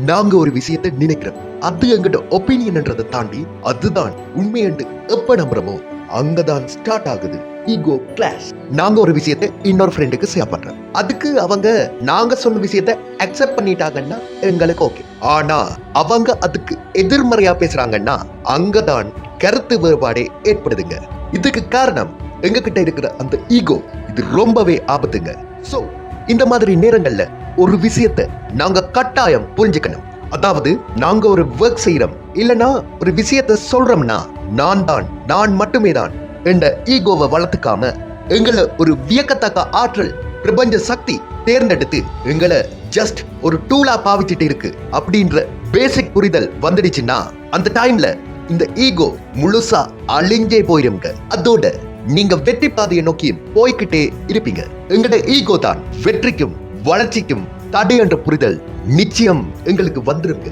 நாங்க ஒரு விஷயத்தை நினைக்கிறோம், அது எங்கிட்ட ஒப்பீனியன்ன்றதை தாண்டி அதுதான் உண்மை என்று எப்ப நம்புறோமோ அங்கதான் ஸ்டார்ட் ஆகுது ஈகோ கிளாஷ். நாங்க ஒரு விஷயத்தை இன்னொரு ஃப்ரெண்டுக்கு ஷேர் பண்றோம், அதுக்கு அவங்க நாங்க சொன்ன விஷயத்தை அக்செப்ட் பண்ணிட்டாங்கன்னா எங்களுக்கு ஓகே. ஆனா அவங்க அதுக்கு எதிர்மறையா பேசுறாங்கன்னா அங்கதான் கருத்து வேறுபாடே ஏற்படுதுங்க. இதுக்கு காரணம் எங்க கிட்ட இருக்கிற அந்த ஈகோ. இது ரொம்பவே ஆபத்துங்க. சோ இந்த மாதிரி நேரங்கள்ல ஒரு விஷயத்தை நாங்க கட்டாயம் புரிஞ்சுக்கணும். அதாவது நாங்க ஒரு ஒர்க் செய்யறோம் இல்லனா ஒரு விஷயத்தை சொல்றோம்னா நான் மட்டுமே தான் என்ற ஈகோவை வளர்த்துக்காம எங்களை ஒரு வியக்கத்தக்க ஆற்றல் பிரபஞ்ச சக்தி தேர்ந்தெடுத்து எங்களை ஜஸ்ட் ஒரு டூலா பாவிச்சுட்டு இருக்கு அப்படின்ற பேசிக் புரிதல் வந்துடுச்சுன்னா அந்த டைம்ல இந்த ஈகோ முழுசா அழிஞ்சே போயிருங்க. அதோட நீங்க வெற்றி பாதையை நோக்கி போய்கிட்டே இருப்பீங்க. எங்களோட ஈகோ தான் வெற்றிக்கும் வளர்ச்சிக்கும் தடை என்ற புரிதல் நிச்சயம் எங்களுக்கு வந்துருங்க.